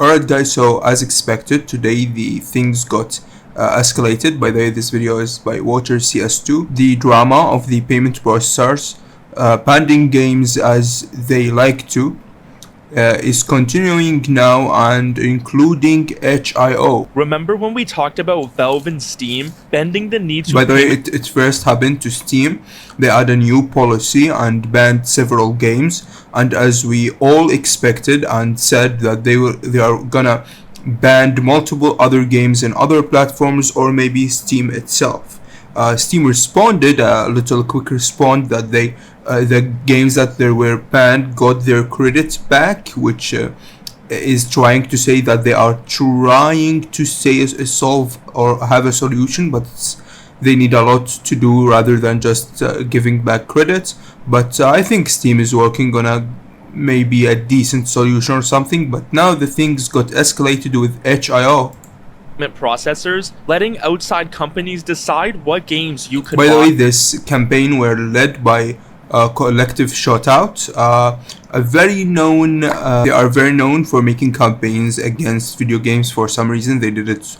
Alright guys, so as expected, today the things got escalated. By the way, this video is by Water CS2. The drama of the payment processors banning games as they like to is continuing now, and including HIO. Remember when we talked about Valve and Steam bending the need to... By the way, it first happened to Steam. They had a new policy and banned several games, and as we all expected and said that they are gonna ban multiple other games in other platforms, or maybe Steam itself. Steam responded a little quick response that the games that they were banned got their credits back, which is trying to say that they are trying to solve or have a solution, but they need a lot to do rather than just giving back credits. But I think Steam is working on maybe a decent solution or something. But now the things got escalated with HIO. Processors letting outside companies decide what games you could buy. By the way, buy. this campaign were led by Collective Shoutout, a very known they are very known for making campaigns against video games. For some reason they did it,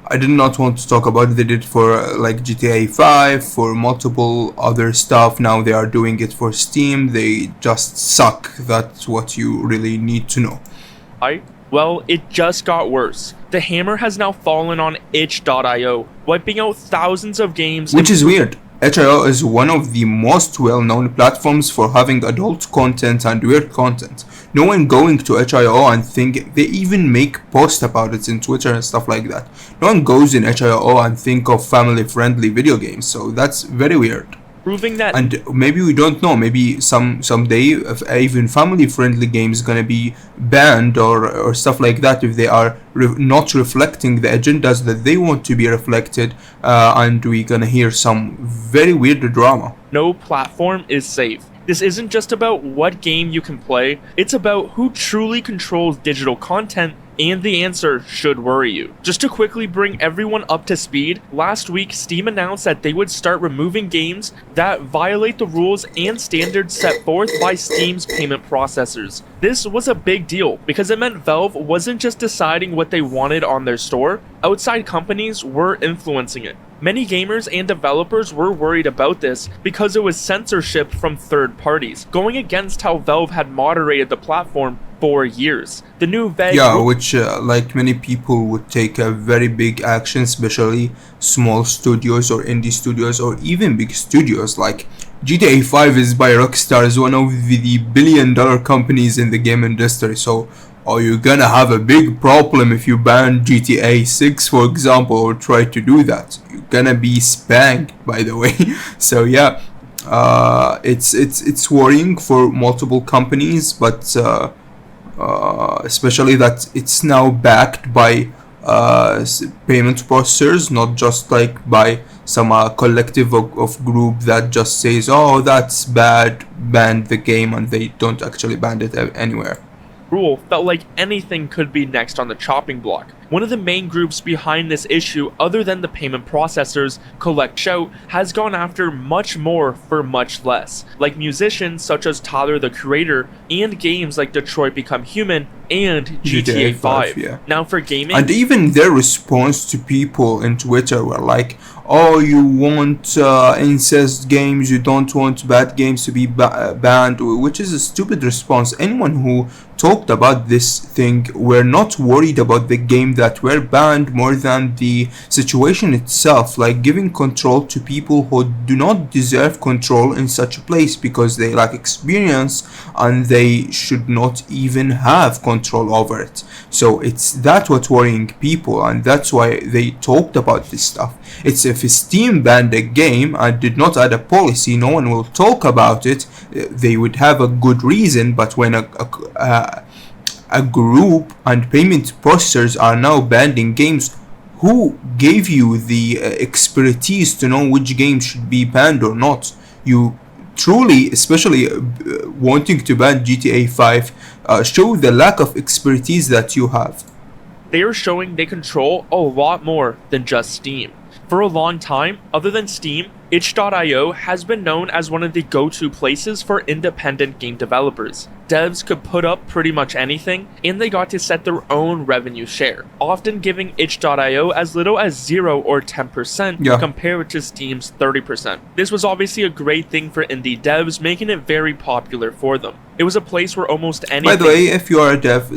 I did not want to talk about it. They did it for like GTA 5, for multiple other stuff. Now they are doing it for Steam. They just suck. That's what you really need to know. Well, it just got worse. The hammer has now fallen on itch.io, wiping out thousands of games. Which is weird. HIO is one of the most well-known platforms for having adult content and weird content. No one going to HIO and think, they even make posts about it in Twitter and stuff like that. No one goes in HIO and think of family-friendly video games, so that's very weird. Proving that, and maybe we don't know, maybe someday if even family-friendly games gonna be banned or stuff like that, if they are not reflecting the agendas that they want to be reflected, and we're gonna hear some very weird drama. No platform is safe. This isn't just about what game you can play, it's about who truly controls digital content, and the answer should worry you. Just to quickly bring everyone up to speed, last week Steam announced that they would start removing games that violate the rules and standards set forth by Steam's payment processors. This was a big deal because it meant Valve wasn't just deciding what they wanted on their store, outside companies were influencing it. Many gamers and developers were worried about this because it was censorship from third parties, going against how Valve had moderated the platform for years. The new which like many people would take a very big action, especially small studios or indie studios or even big studios. Like GTA 5 is by Rockstar, is one of the billion-dollar companies in the game industry, so are you gonna have a big problem if you ban GTA 6, for example, or try to do that? You're gonna be spanked, by the way. So yeah, it's worrying for multiple companies, but especially that it's now backed by payment processors, not just like by some collective of group that just says, oh, that's bad, ban the game, and they don't actually ban it anywhere. Rule felt like anything could be next on the chopping block. One of the main groups behind this issue, other than the payment processors, Collect Shout, has gone after much more for much less, like musicians such as Tyler the Creator, and games like Detroit Become Human and GTA 5. Yeah. Now for gaming, and even their response to people in Twitter were like, oh, you want incest games, you don't want bad games to be banned, which is a stupid response. Anyone who talked about this thing were not worried about the game that were banned more than the situation itself, like giving control to people who do not deserve control in such a place because they lack experience and they should not even have control over it. So it's that what's worrying people, and that's why they talked about this stuff. It's if Steam banned a game and did not add a policy, no one will talk about it. They would have a good reason, but when a group and payment processors are now banning games, who gave you the expertise to know which game should be banned or not? You truly, especially wanting to ban GTA 5, show the lack of expertise that you have. They are showing they control a lot more than just Steam. For a long time, other than Steam, itch.io has been known as one of the go-to places for independent game developers. Devs could put up pretty much anything, and they got to set their own revenue share, often giving itch.io as little as 0 or 10% compared to Steam's 30%. This was obviously a great thing for indie devs, making it very popular for them. It was a place where almost anything... By the way, if you are a dev,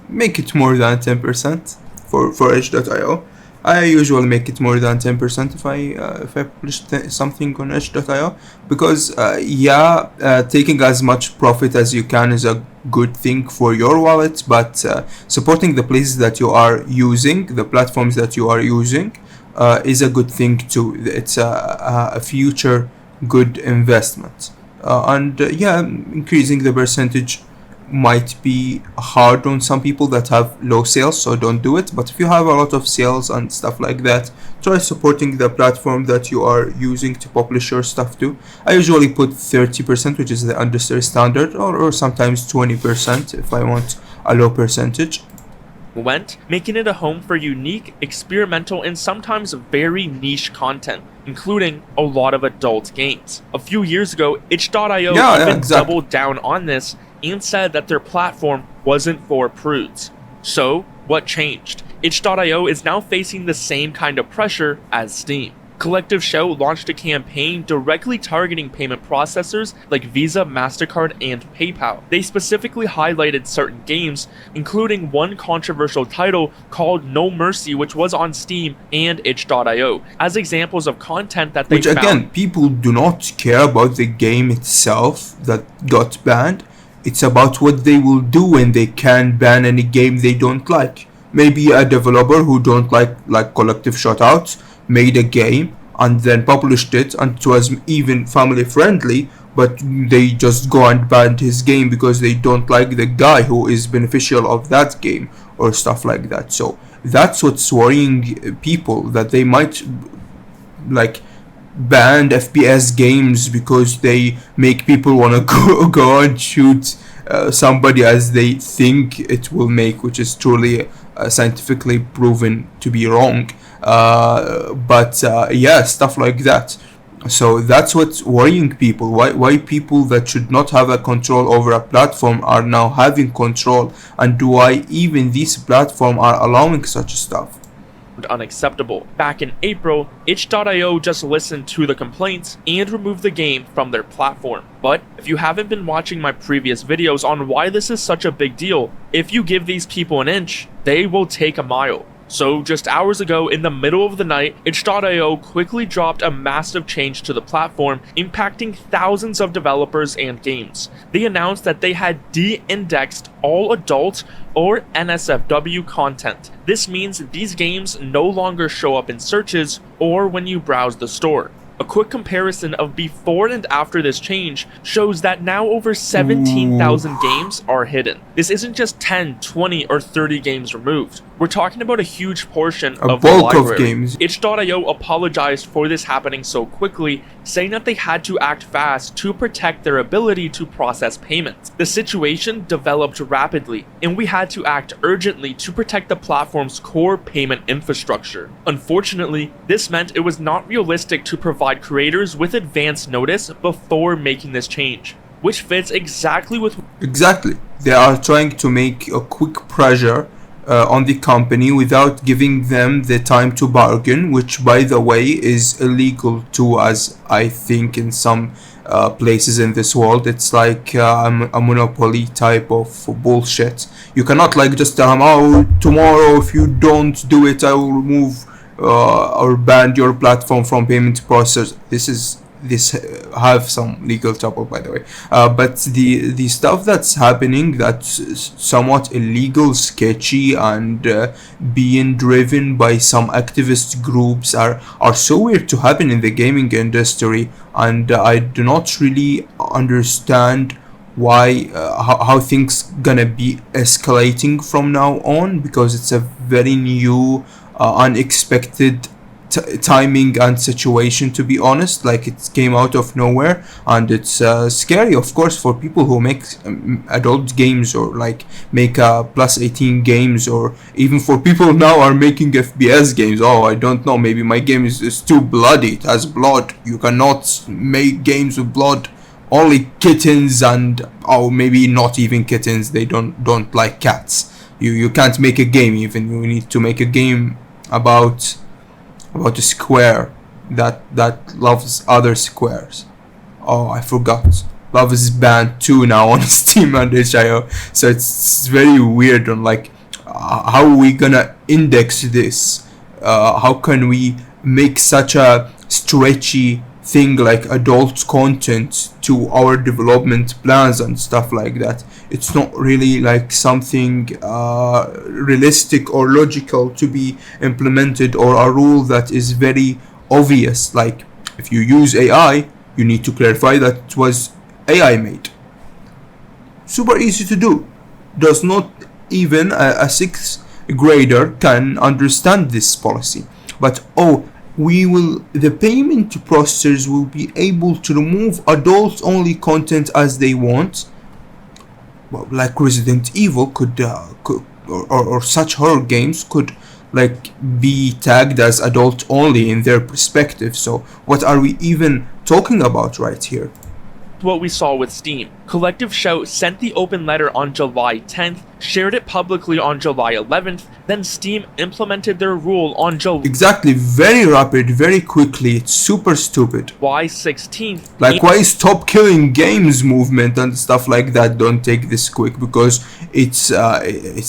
make it more than 10% for itch.io. I usually make it more than 10% if I publish something on itch.io, because taking as much profit as you can is a good thing for your wallet, but supporting the places that you are using, the platforms that you are using, is a good thing too. It's a future good investment, increasing the percentage might be hard on some people that have low sales, so don't do it. But if you have a lot of sales and stuff like that, try supporting the platform that you are using to publish your stuff to. I usually put 30%, which is the industry standard, or sometimes 20% if I want a low percentage. Making it a home for unique, experimental, and sometimes very niche content, including a lot of adult games. A few years ago, itch.io doubled down on this and said that their platform wasn't for prudes. So, what changed? itch.io is now facing the same kind of pressure as Steam. Collective Show launched a campaign directly targeting payment processors like Visa, MasterCard, and PayPal. They specifically highlighted certain games, including one controversial title called No Mercy, which was on Steam and itch.io, as examples of content that they found. Which again, people do not care about the game itself that got banned. It's about what they will do when they can ban any game they don't like. Maybe a developer who don't like Collective Shutouts made a game and then published it, and it was even family friendly, but they just go and ban his game because they don't like the guy who is beneficial of that game or stuff like that. So that's what's worrying people, that they might ban FPS games because they make people want to go and shoot somebody as they think it will make, which is truly scientifically proven to be wrong. Stuff like that. So that's what's worrying people. Why people that should not have a control over a platform are now having control, and why even these platforms are allowing such stuff. Unacceptable. Back in April, itch.io just listened to the complaints and removed the game from their platform. But if you haven't been watching my previous videos on why this is such a big deal, if you give these people an inch, they will take a mile. So just hours ago, in the middle of the night, itch.io quickly dropped a massive change to the platform, impacting thousands of developers and games. They announced that they had de-indexed all adult or NSFW content. This means these games no longer show up in searches or when you browse the store. A quick comparison of before and after this change shows that now over 17,000 games are hidden. This isn't just 10, 20, or 30 games removed. We're talking about a huge portion of the library. Of games. itch.io apologized for this happening so quickly, saying that they had to act fast to protect their ability to process payments. The situation developed rapidly, and we had to act urgently to protect the platform's core payment infrastructure. Unfortunately, this meant it was not realistic to provide creators with advance notice before making this change, which fits exactly with... Exactly. They are trying to make a quick pressure on the company without giving them the time to bargain, which by the way is illegal too, as I think in some places in this world. It's like a monopoly type of bullshit. You cannot just tell them, oh, tomorrow if you don't do it I will remove or ban your platform from payment process. This have some legal trouble, by the way, but the stuff that's happening that's somewhat illegal, sketchy, and being driven by some activist groups are so weird to happen in the gaming industry, and I do not really understand why how things gonna be escalating from now on, because it's a very new unexpected timing and situation, to be honest. Like, it came out of nowhere, and it's scary, of course, for people who make adult games, or like make plus 18 games, or even for people now are making FPS games. Oh, I don't know, maybe my game is too bloody, it has blood. You cannot make games with blood. Only kittens, and maybe not even kittens, they don't like cats. You can't make a game. Even you need to make a game about a square that loves other squares. Oh, I forgot. Love is banned too now on Steam and itch.io. So it's very weird on like how are we gonna index this? How can we make such a stretchy thing like adult content to our development plans and stuff like that? It's not really like something realistic or logical to be implemented, or a rule that is very obvious. Like, if you use AI, you need to clarify that it was AI made. Super easy to do. Does not even a sixth grader can understand this policy. But the payment processors will be able to remove adult only content as they want. Well, like Resident Evil could or such horror games could like be tagged as adult only in their perspective. So what are we even talking about right here? What we saw with Steam. Collective Shout sent the open letter on July 10th, shared it publicly on July 11th, then Steam implemented their rule on Exactly, very rapid, very quickly. It's super stupid. July 16th. Like, why stop killing games movement and stuff like that? Don't take this quick, because it's a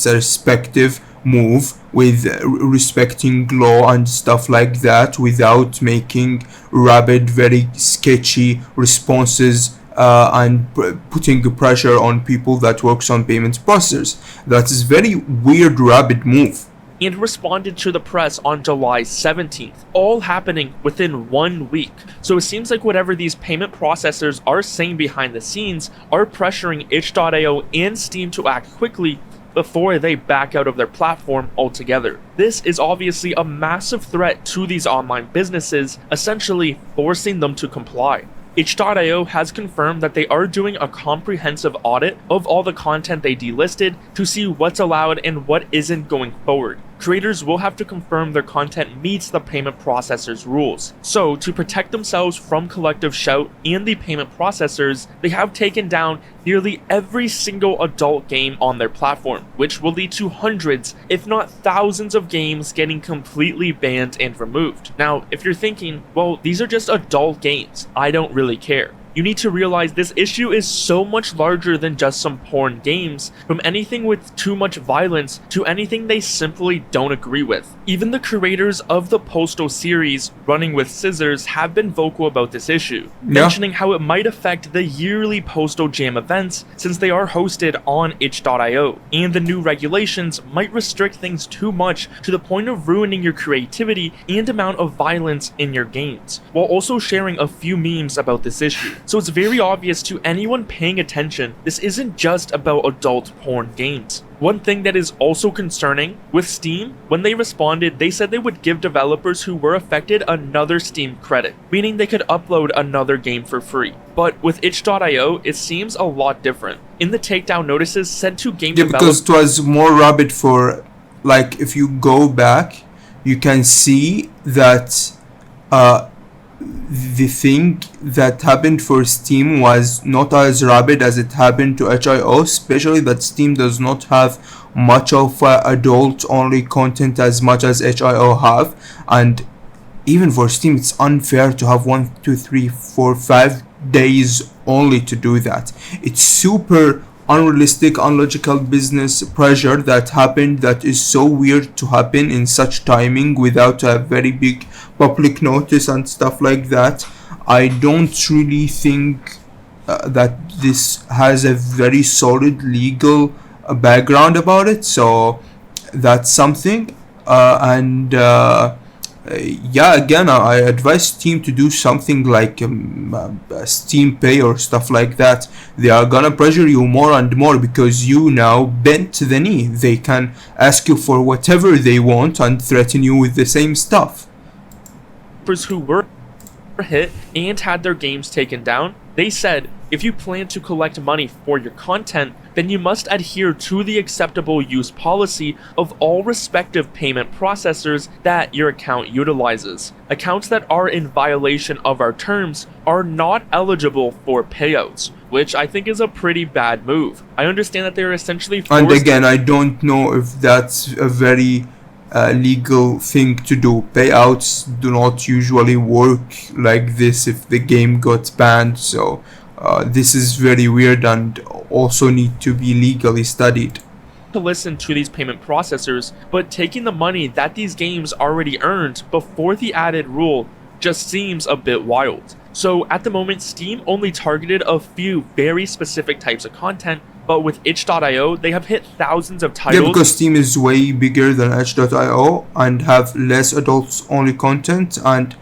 respective move with respecting law and stuff like that, without making rapid, very sketchy responses and putting pressure on people that works on payment processors. That is very weird, rapid move. And responded to the press on July 17th, all happening within 1 week. So it seems like whatever these payment processors are saying behind the scenes are pressuring itch.io and Steam to act quickly before they back out of their platform altogether. This is obviously a massive threat to these online businesses, essentially forcing them to comply. itch.io has confirmed that they are doing a comprehensive audit of all the content they delisted to see what's allowed and what isn't going forward. Creators will have to confirm their content meets the payment processor's rules. So, to protect themselves from Collective Shout and the payment processors, they have taken down nearly every single adult game on their platform, which will lead to hundreds, if not thousands of games getting completely banned and removed. Now, if you're thinking, well, these are just adult games, I don't really care. You need to realize this issue is so much larger than just some porn games, from anything with too much violence to anything they simply don't agree with. Even the creators of the Postal series, Running with Scissors, have been vocal about this issue, mentioning how it might affect the yearly Postal Jam events since they are hosted on itch.io, and the new regulations might restrict things too much to the point of ruining your creativity and amount of violence in your games, while also sharing a few memes about this issue. So it's very obvious to anyone paying attention, this isn't just about adult porn games. One thing that is also concerning, with Steam, when they responded, they said they would give developers who were affected another Steam credit, meaning they could upload another game for free. But with itch.io, it seems a lot different. In the takedown notices sent to game developers... because it was more rapid for, like, if you go back, you can see that the thing that happened for Steam was not as rapid as it happened to itch.io, especially that Steam does not have much of adult only content as much as itch.io have. And even for Steam, it's unfair to have 1, 2, 3, 4, 5 days only to do that. It's super unrealistic, unlogical business pressure that happened, that is so weird to happen in such timing without a very big public notice and stuff like that. I don't really think that this has a very solid legal background about it, so that's something. Yeah, again, I advise Steam to do something like Steam Pay or stuff like that. They are gonna pressure you more and more because you now bent the knee. They can ask you for whatever they want and threaten you with the same stuff. who were hit and had their games taken down, they said, if you plan to collect money for your content, then you must adhere to the acceptable use policy of all respective payment processors that your account utilizes. Accounts that are in violation of our terms are not eligible for payouts, which I think is a pretty bad move. I understand that they're essentially forced. And again, I don't know if that's a very legal thing to do. Payouts do not usually work like this if the game got banned, so this is very weird and also need to be legally studied. To listen to these payment processors, but taking the money that these games already earned before the added rule just seems a bit wild. So at the moment, Steam only targeted a few very specific types of content, but with itch.io, they have hit thousands of titles. Yeah, because Steam is way bigger than itch.io and have less adults only content, and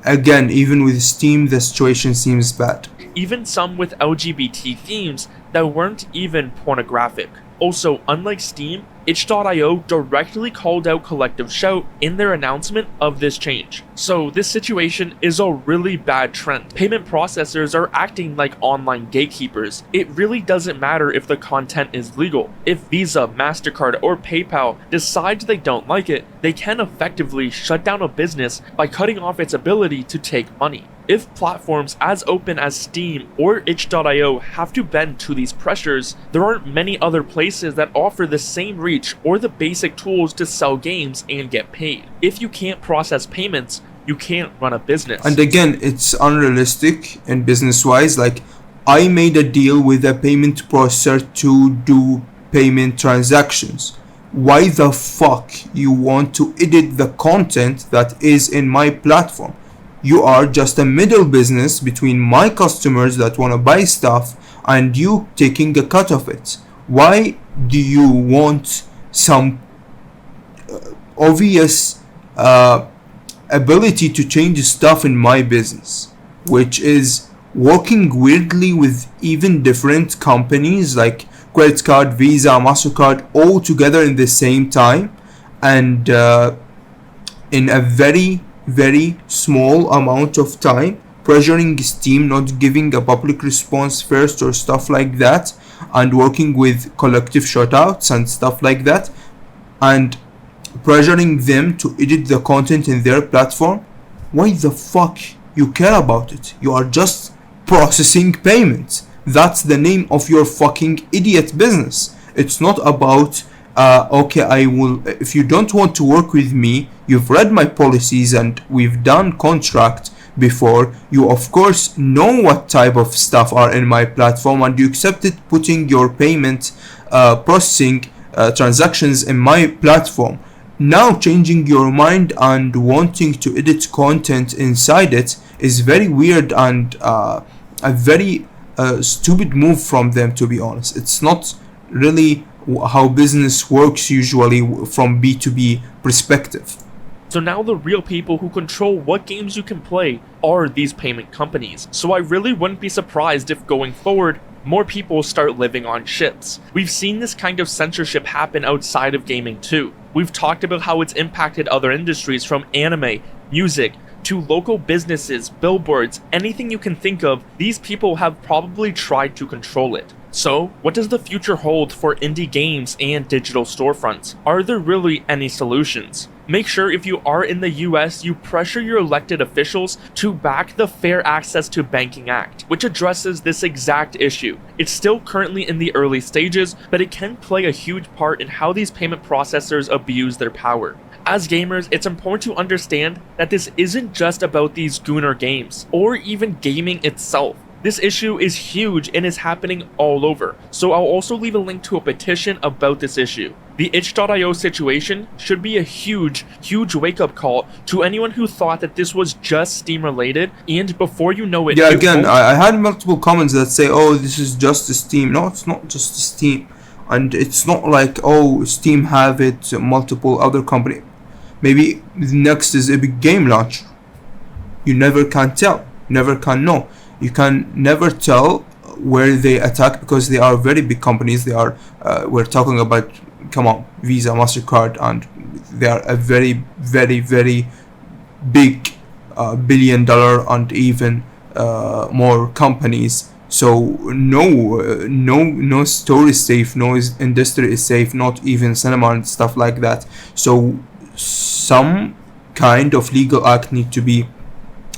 again, even with Steam, the situation seems bad. Even some with LGBT themes that weren't even pornographic. Also, unlike Steam, itch.io directly called out Collective Shout in their announcement of this change. So this situation is a really bad trend. Payment processors are acting like online gatekeepers. It really doesn't matter if the content is legal. If Visa, MasterCard, or PayPal decides they don't like it, they can effectively shut down a business by cutting off its ability to take money. If platforms as open as Steam or itch.io have to bend to these pressures, there aren't many other places that offer the same reach or the basic tools to sell games and get paid. If you can't process payments, you can't run a business. And again, it's unrealistic and business-wise. Like, I made a deal with a payment processor to do payment transactions. Why the fuck you want to edit the content that is in my platform? You are just a middle business between my customers that want to buy stuff and you taking a cut of it. Why do you want some obvious ability to change stuff in my business, which is working weirdly with even different companies like credit card, Visa, MasterCard, all together in the same time, and in a very small amount of time, pressuring Steam, not giving a public response first or stuff like that, and working with collective shoutouts and stuff like that, and pressuring them to edit the content in their platform. Why the fuck you care about it? You are just processing payments. That's the name of your fucking idiot business. It's not about okay, I will, if you don't want to work with me, you've read my policies and we've done contract before, you of course know what type of stuff are in my platform and you accepted putting your payment processing transactions in my platform. Now changing your mind and wanting to edit content inside it is very weird and a very stupid move from them, to be honest. It's not really how business works usually from B2B perspective. So now the real people who control what games you can play are these payment companies. So I really wouldn't be surprised if going forward, more people start living on ships. We've seen this kind of censorship happen outside of gaming too. We've talked about how it's impacted other industries from anime, music, to local businesses, billboards, anything you can think of. These people have probably tried to control it. So, what does the future hold for indie games and digital storefronts? Are there really any solutions? Make sure if you are in the US, you pressure your elected officials to back the Fair Access to Banking Act, which addresses this exact issue. It's still currently in the early stages, but it can play a huge part in how these payment processors abuse their power. As gamers, it's important to understand that this isn't just about these Gooner games, or even gaming itself. This issue is huge and is happening all over, so I'll also leave a link to a petition about this issue. The itch.io situation should be a huge wake-up call to anyone who thought that this was just Steam related, and before you know it... Yeah, again, I had multiple comments that say, oh, this is just Steam. No, it's not just Steam. And it's not like, oh, Steam have it, multiple other company. Maybe next is Epic Game Launcher. You never can tell, never can know. You can never tell where they attack because they are very big companies. They are, we're talking about, come on, Visa, MasterCard, and they are a very big billion-dollar and even more companies. So no store is safe, no industry is safe, not even cinema and stuff like that. So some kind of legal act need to be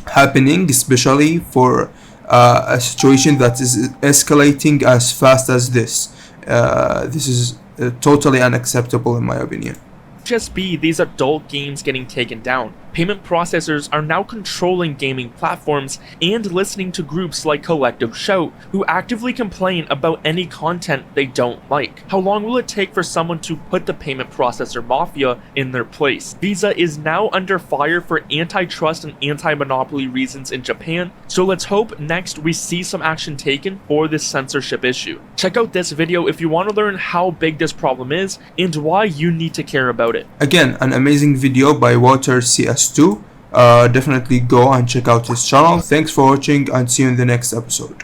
happening, especially for a situation that is escalating as fast as this. This is totally unacceptable in my opinion. Just be these adult games getting taken down. Payment processors are now controlling gaming platforms and listening to groups like Collective Shout, who actively complain about any content they don't like. How long will it take for someone to put the payment processor mafia in their place? Visa is now under fire for antitrust and anti-monopoly reasons in Japan, so let's hope next we see some action taken for this censorship issue. Check out this video if you want to learn how big this problem is and why you need to care about it. Again, an amazing video by Water CS2. Definitely go and check out his channel. Thanks for watching and see you in the next episode.